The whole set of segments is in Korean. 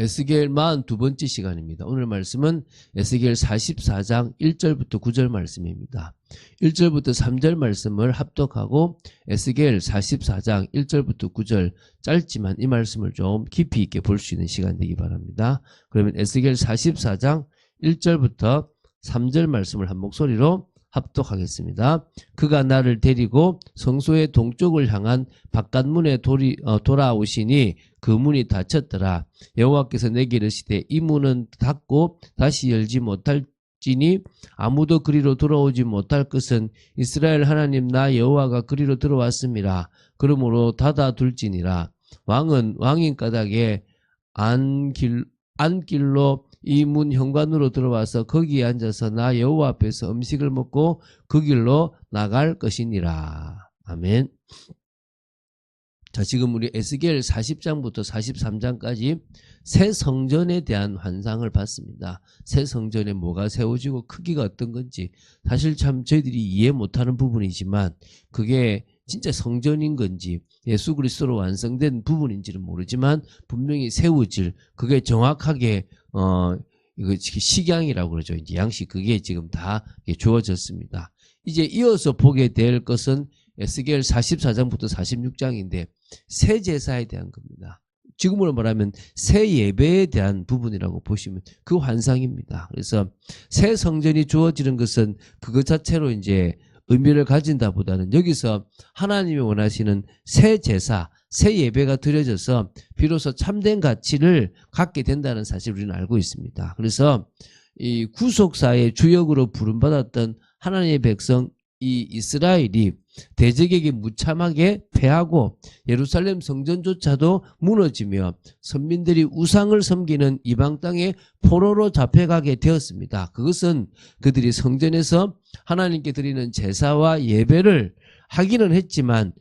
에스겔 42번째 시간입니다. 오늘 말씀은 에스겔 44장 1절부터 9절 말씀입니다. 1절부터 3절 말씀을 합독하고 에스겔 44장 1절부터 9절 짧지만 이 말씀을 좀 깊이 있게 볼 수 있는 시간 되기 바랍니다. 그러면 에스겔 44장 1절부터 3절 말씀을 한 목소리로 합독하겠습니다. 그가 나를 데리고 성소의 동쪽을 향한 바깥문에 돌아오시니 그 문이 닫혔더라. 여호와께서 내게 이르시되 이 문은 닫고 다시 열지 못할지니 아무도 그리로 돌아오지 못할 것은 이스라엘 하나님 나 여호와가 그리로 들어왔음이라. 그러므로 닫아둘지니라. 왕은 왕인 까닭에 안길로 이 문 현관으로 들어와서 거기에 앉아서 나 여호와 앞에서 음식을 먹고 그 길로 나갈 것이니라. 아멘. 자, 지금 우리 에스겔 40장부터 43장까지 새 성전에 대한 환상을 봤습니다. 새 성전에 뭐가 세워지고 크기가 어떤 건지 사실 참 저희들이 이해 못하는 부분이지만 그게 진짜 성전인 건지 예수 그리스도로 완성된 부분인지는 모르지만 분명히 세워질 그게 정확하게 이거 식양이라고 그러죠. 이제 양식 그게 지금 다 주어졌습니다. 이제 이어서 보게 될 것은 에스겔 44장부터 46장인데 새 제사에 대한 겁니다. 지금으로 말하면 새 예배에 대한 부분이라고 보시면 그 환상입니다. 그래서 새 성전이 주어지는 것은 그것 자체로 이제 의미를 가진다보다는 여기서 하나님이 원하시는 새 제사, 새 예배가 드려져서 비로소 참된 가치를 갖게 된다는 사실을 우리는 알고 있습니다. 그래서 이 구속사의 주역으로 부름받았던 하나님의 백성 이 이스라엘이 대적에게 무참하게 패하고 예루살렘 성전조차도 무너지며 선민들이 우상을 섬기는 이방 땅에 포로로 잡혀가게 되었습니다. 그것은 그들이 성전에서 하나님께 드리는 제사와 예배를 하기는 했지만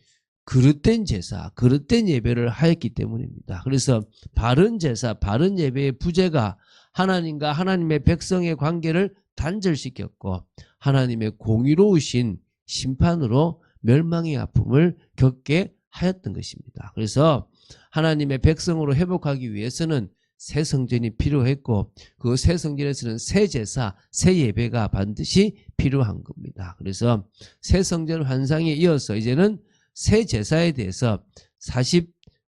그릇된 제사, 그릇된 예배를 하였기 때문입니다. 그래서 바른 제사, 바른 예배의 부재가 하나님과 하나님의 백성의 관계를 단절시켰고 하나님의 공의로우신 심판으로 멸망의 아픔을 겪게 하였던 것입니다. 그래서 하나님의 백성으로 회복하기 위해서는 새 성전이 필요했고 그 새 성전에서는 새 제사, 새 예배가 반드시 필요한 겁니다. 그래서 새 성전 환상에 이어서 이제는 새 제사에 대해서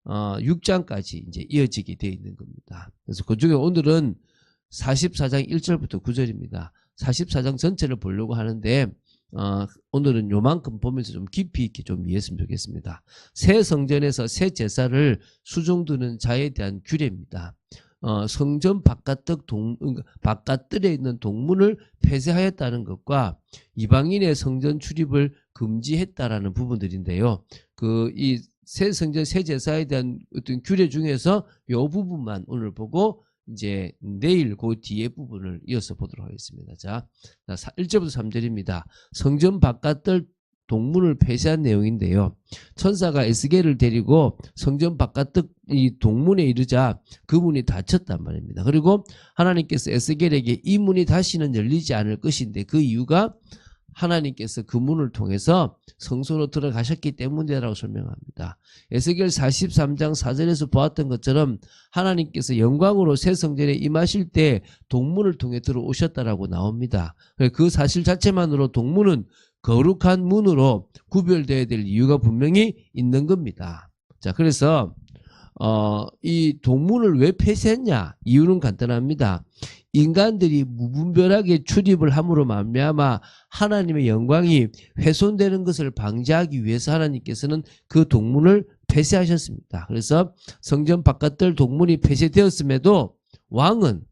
46장까지 이제 이어지게 되어 있는 겁니다. 그래서 그 중에 오늘은 44장 1절부터 9절입니다. 44장 전체를 보려고 하는데 오늘은 요만큼 보면서 좀 깊이 있게 좀 이해했으면 좋겠습니다. 새 성전에서 새 제사를 수종드는 자에 대한 규례입니다. 성전 바깥뜰에 있는 동문을 폐쇄하였다는 것과 이방인의 성전 출입을 금지했다라는 부분들인데요. 이 새 성전 새 제사에 대한 어떤 규례 중에서 요 부분만 오늘 보고 이제 내일 그 뒤에 부분을 이어서 보도록 하겠습니다. 자, 1절부터 3절입니다. 성전 바깥뜰 동문을 폐쇄한 내용인데요. 천사가 에스겔을 데리고 성전 바깥뜰 이 동문에 이르자 그 문이 닫혔단 말입니다. 그리고 하나님께서 에스겔에게 이 문이 다시는 열리지 않을 것인데 그 이유가 하나님께서 그 문을 통해서 성소로 들어가셨기 때문이라고 설명합니다. 에스겔 43장 4절에서 보았던 것처럼 하나님께서 영광으로 새 성전에 임하실 때 동문을 통해 들어오셨다라고 나옵니다. 그 사실 자체만으로 동문은 거룩한 문으로 구별되어야 될 이유가 분명히 있는 겁니다. 자, 그래서 이 동문을 왜 폐쇄했냐? 이유는 간단합니다. 인간들이 무분별하게 출입을 함으로 말미암아 하나님의 영광이 훼손되는 것을 방지하기 위해서 하나님께서는 그 동문을 폐쇄하셨습니다. 그래서 성전 바깥들 동문이 폐쇄되었음에도 왕은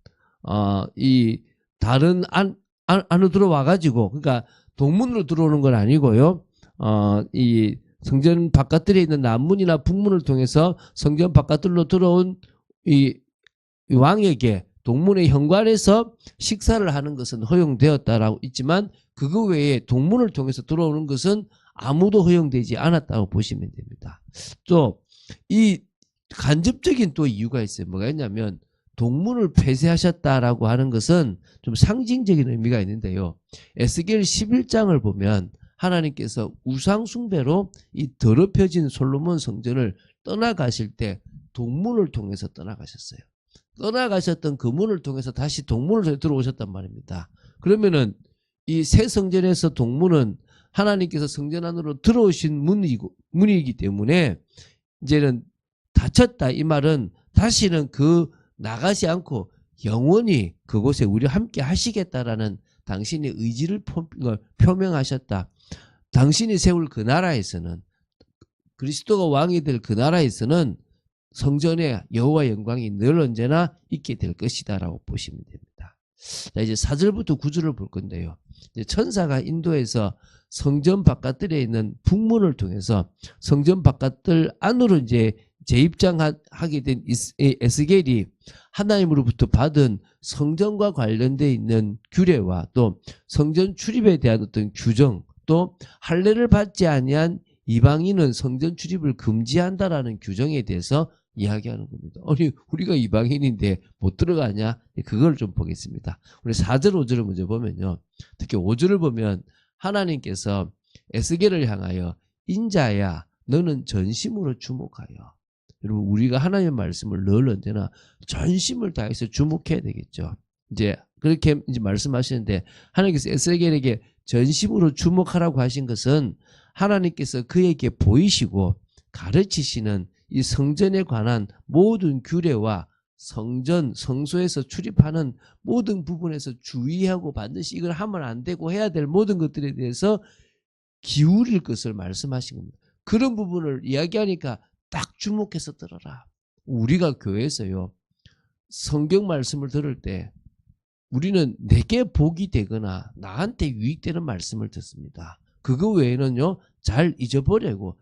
이 다른 안으로 들어와 가지고 그러니까 동문으로 들어오는 건 아니고요. 이 성전 바깥들에 있는 남문이나 북문을 통해서 성전 바깥들로 들어온 이 왕에게 동문의 현관에서 식사를 하는 것은 허용되었다라고 있지만 그거 외에 동문을 통해서 들어오는 것은 아무도 허용되지 않았다고 보시면 됩니다. 또 이 간접적인 또 이유가 있어요. 뭐가 있냐면 동문을 폐쇄하셨다라고 하는 것은 좀 상징적인 의미가 있는데요. 에스겔 11장을 보면 하나님께서 우상 숭배로 이 더럽혀진 솔로몬 성전을 떠나가실 때 동문을 통해서 떠나가셨어요. 떠나가셨던 그 문을 통해서 다시 동문을 통해 들어오셨단 말입니다. 그러면은 이 새 성전에서 동문은 하나님께서 성전 안으로 들어오신 문이기 때문에 이제는 닫혔다. 이 말은 다시는 그 나가지 않고 영원히 그곳에 우리와 함께 하시겠다라는 당신의 의지를 표명하셨다. 당신이 세울 그 나라에서는, 그리스도가 왕이 될 그 나라에서는 성전에 여호와 영광이 늘 언제나 있게 될 것이다 라고 보시면 됩니다. 자, 이제 4절부터 9절을 볼 건데요. 이제 천사가 인도에서 성전 바깥들에 있는 북문을 통해서 성전 바깥들 안으로 이제 재입장하게 된 에스겔이 하나님으로부터 받은 성전과 관련되어 있는 규례와 또 성전 출입에 대한 어떤 규정, 또 할례를 받지 아니한 이방인은 성전 출입을 금지한다라는 규정에 대해서 이야기하는 겁니다. 아니, 우리가 이방인인데 못 들어가냐? 그걸 좀 보겠습니다. 우리 4절, 5절을 먼저 보면요. 특히 5절을 보면 하나님께서 에스겔을 향하여 인자야 너는 전심으로 주목하여. 여러분, 우리가 하나님의 말씀을 늘 언제나 전심을 다해서 주목해야 되겠죠. 이제 그렇게 이제 말씀하시는데 하나님께서 에스겔에게 전심으로 주목하라고 하신 것은 하나님께서 그에게 보이시고 가르치시는 이 성전에 관한 모든 규례와 성전, 성소에서 출입하는 모든 부분에서 주의하고 반드시 이걸 하면 안 되고 해야 될 모든 것들에 대해서 기울일 것을 말씀하신 겁니다. 그런 부분을 이야기하니까 딱 주목해서 들어라. 우리가 교회에서요, 성경 말씀을 들을 때 우리는 내게 복이 되거나 나한테 유익되는 말씀을 듣습니다. 그거 외에는요, 잘 잊어버리고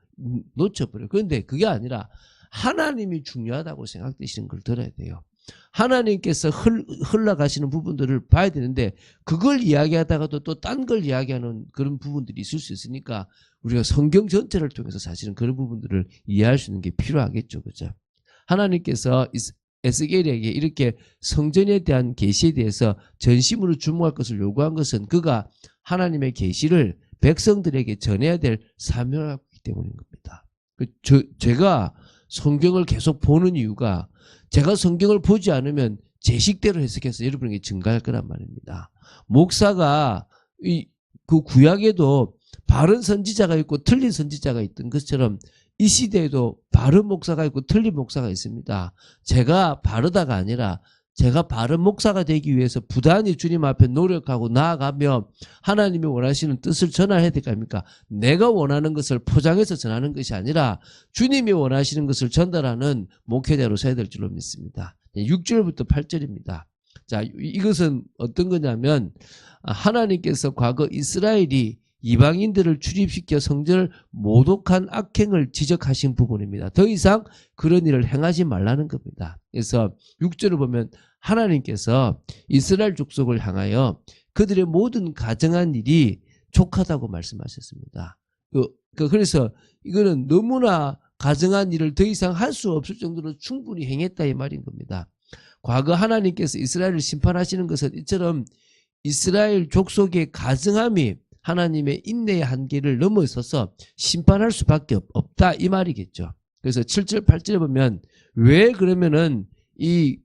놓쳐버려요. 그런데 그게 아니라 하나님이 중요하다고 생각되시는 걸 들어야 돼요. 하나님께서 흘러가시는 부분들을 봐야 되는데 그걸 이야기하다가도 또 딴 걸 이야기하는 그런 부분들이 있을 수 있으니까 우리가 성경 전체를 통해서 사실은 그런 부분들을 이해할 수 있는 게 필요하겠죠. 그죠? 하나님께서 에스겔에게 이렇게 성전에 대한 계시에 대해서 전심으로 주목할 것을 요구한 것은 그가 하나님의 계시를 백성들에게 전해야 될 사명을 갖고 있기 때문인 겁니다. 제가 성경을 계속 보는 이유가 제가 성경을 보지 않으면 제 식대로 해석해서 여러분에게 증가할 거란 말입니다. 목사가 그 구약에도 바른 선지자가 있고 틀린 선지자가 있던 것처럼 이 시대에도 바른 목사가 있고 틀린 목사가 있습니다. 제가 바르다가 아니라 제가 바른 목사가 되기 위해서 부단히 주님 앞에 노력하고 나아가며 하나님이 원하시는 뜻을 전해야 될 거 아닙니까? 내가 원하는 것을 포장해서 전하는 것이 아니라 주님이 원하시는 것을 전달하는 목회자로 서야 될 줄로 믿습니다. 6절부터 8절입니다. 자, 이것은 어떤 거냐면 하나님께서 과거 이스라엘이 이방인들을 출입시켜 성전을 모독한 악행을 지적하신 부분입니다. 더 이상 그런 일을 행하지 말라는 겁니다. 그래서 6절을 보면 하나님께서 이스라엘 족속을 향하여 그들의 모든 가정한 일이 족하다고 말씀하셨습니다. 그래서 이거는 너무나 가정한 일을 더 이상 할 수 없을 정도로 충분히 행했다 이 말인 겁니다. 과거 하나님께서 이스라엘을 심판하시는 것은 이처럼 이스라엘 족속의 가증함이 하나님의 인내의 한계를 넘어서서 심판할 수밖에 없다 이 말이겠죠. 그래서 7절 8절에 보면 왜 그러면은 이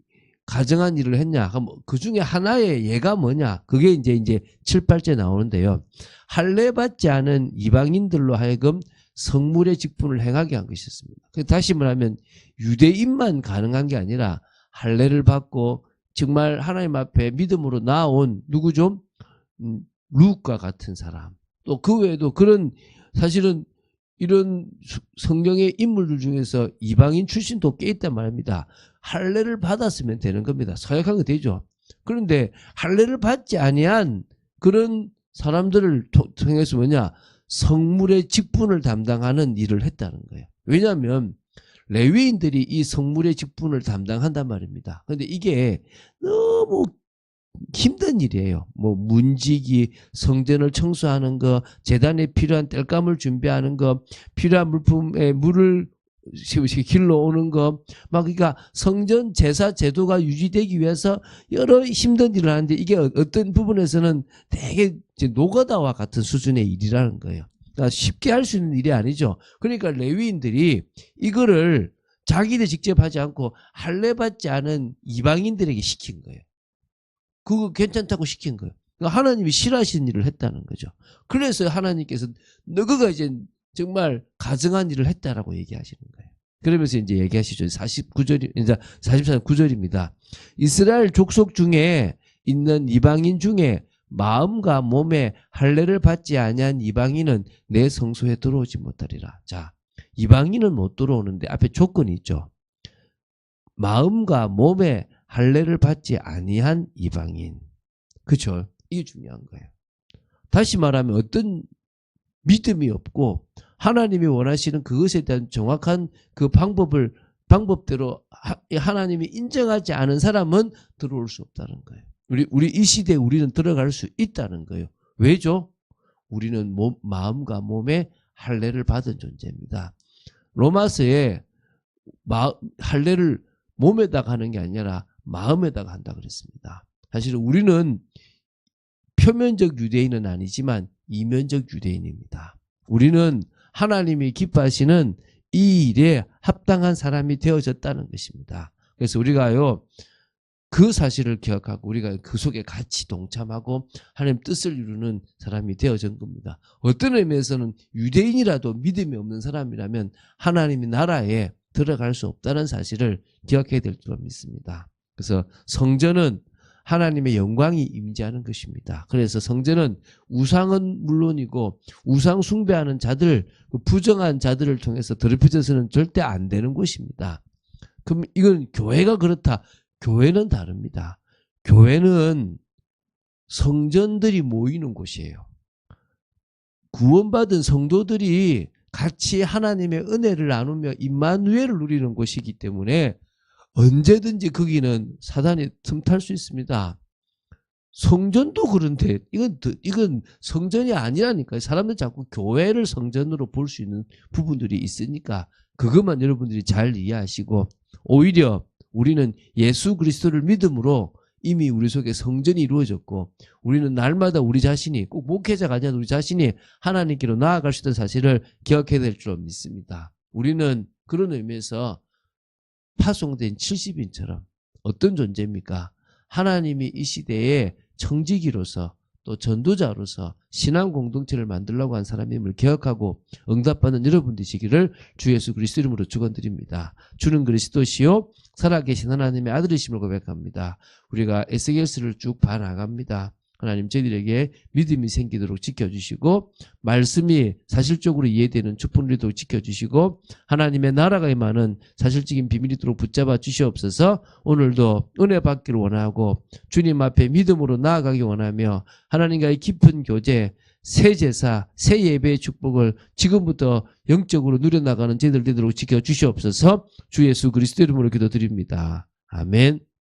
가정한 일을 했냐, 그 중에 하나의 예가 뭐냐, 그게 이제 7, 8절 나오는데요. 할례 받지 않은 이방인들로 하여금 성물의 직분을 행하게 한 것이었습니다. 다시 말하면 유대인만 가능한 게 아니라 할례를 받고 정말 하나님 앞에 믿음으로 나온 누구죠? 룻과 같은 사람, 또 그 외에도 그런 사실은 이런 성경의 인물들 중에서 이방인 출신도 꽤 있단 말입니다. 할례를 받았으면 되는 겁니다. 서약한 거 되죠. 그런데 할례를 받지 아니한 그런 사람들을 통해서 뭐냐, 성물의 직분을 담당하는 일을 했다는 거예요. 왜냐하면 레위인들이 이 성물의 직분을 담당한단 말입니다. 그런데 이게 너무 힘든 일이에요. 뭐 문지기, 성전을 청소하는 거, 제단에 필요한 땔감을 준비하는 거, 필요한 물품에 물을 길러 오는 거, 막 그러니까 성전 제사 제도가 유지되기 위해서 여러 힘든 일을 하는데 이게 어떤 부분에서는 되게 노가다와 같은 수준의 일이라는 거예요. 그러니까 쉽게 할 수 있는 일이 아니죠. 그러니까 레위인들이 이거를 자기들 직접 하지 않고 할례 받지 않은 이방인들에게 시킨 거예요. 그거 괜찮다고 시킨 거예요. 그러니까 하나님이 싫어하시는 일을 했다는 거죠. 그래서 하나님께서 너가 이제 정말 가증한 일을 했다라고 얘기하시는 거예요. 그러면서 이제 얘기하시죠. 49절, 이제 44절 9절입니다. 이스라엘 족속 중에 있는 이방인 중에 마음과 몸에 할례를 받지 아니한 이방인은 내 성소에 들어오지 못하리라. 자, 이방인은 못 들어오는데 앞에 조건이 있죠. 마음과 몸에 할례를 받지 아니한 이방인. 그렇죠? 이게 중요한 거예요. 다시 말하면 어떤 믿음이 없고 하나님이 원하시는 그것에 대한 정확한 그 방법대로 하나님이 인정하지 않은 사람은 들어올 수 없다는 거예요. 우리 이 시대에 우리는 들어갈 수 있다는 거예요. 왜죠? 우리는 마음과 몸에 할례를 받은 존재입니다. 로마서에 할례를 몸에다가 하는 게 아니라 마음에다가 한다 그랬습니다. 사실 우리는 표면적 유대인은 아니지만 이면적 유대인입니다. 우리는 하나님이 기뻐하시는 이 일에 합당한 사람이 되어졌다는 것입니다. 그래서 우리가요, 그 사실을 기억하고 우리가 그 속에 같이 동참하고 하나님 뜻을 이루는 사람이 되어진 겁니다. 어떤 의미에서는 유대인이라도 믿음이 없는 사람이라면 하나님의 나라에 들어갈 수 없다는 사실을 기억해야 될 줄 믿습니다. 그래서 성전은 하나님의 영광이 임재하는 것입니다. 그래서 성전은 우상은 물론이고 우상 숭배하는 자들, 부정한 자들을 통해서 더럽혀져서는 절대 안 되는 곳입니다. 그럼 이건 교회가 그렇다. 교회는 다릅니다. 교회는 성전들이 모이는 곳이에요. 구원받은 성도들이 같이 하나님의 은혜를 나누며 임마누엘을 누리는 곳이기 때문에 언제든지 거기는 사단이 틈탈 수 있습니다. 성전도 그런데 이건 성전이 아니라니까요. 사람들 자꾸 교회를 성전으로 볼 수 있는 부분들이 있으니까 그것만 여러분들이 잘 이해하시고, 오히려 우리는 예수 그리스도를 믿음으로 이미 우리 속에 성전이 이루어졌고 우리는 날마다 우리 자신이, 꼭 목회자가 아니라 우리 자신이 하나님께로 나아갈 수 있는 사실을 기억해야 될 줄 믿습니다. 우리는 그런 의미에서 파송된 70인처럼 어떤 존재입니까? 하나님이 이 시대에 청지기로서 또 전도자로서 신앙 공동체를 만들려고 한 사람임을 기억하고 응답받는 여러분 되시기를 주 예수 그리스도 이름으로 축원드립니다. 주는 그리스도시요 살아계신 하나님의 아들이심을 고백합니다. 우리가 에스겔서를 쭉 봐나갑니다. 하나님 저희들에게 믿음이 생기도록 지켜주시고 말씀이 사실적으로 이해되는 축복을 이루도록 지켜주시고 하나님의 나라가 임하는 사실적인 비밀이 있도록 붙잡아 주시옵소서. 오늘도 은혜 받기를 원하고 주님 앞에 믿음으로 나아가기 원하며 하나님과의 깊은 교제, 새 제사, 새 예배의 축복을 지금부터 영적으로 누려나가는 저희들 되도록 지켜주시옵소서. 주 예수 그리스도 이름으로 기도드립니다. 아멘.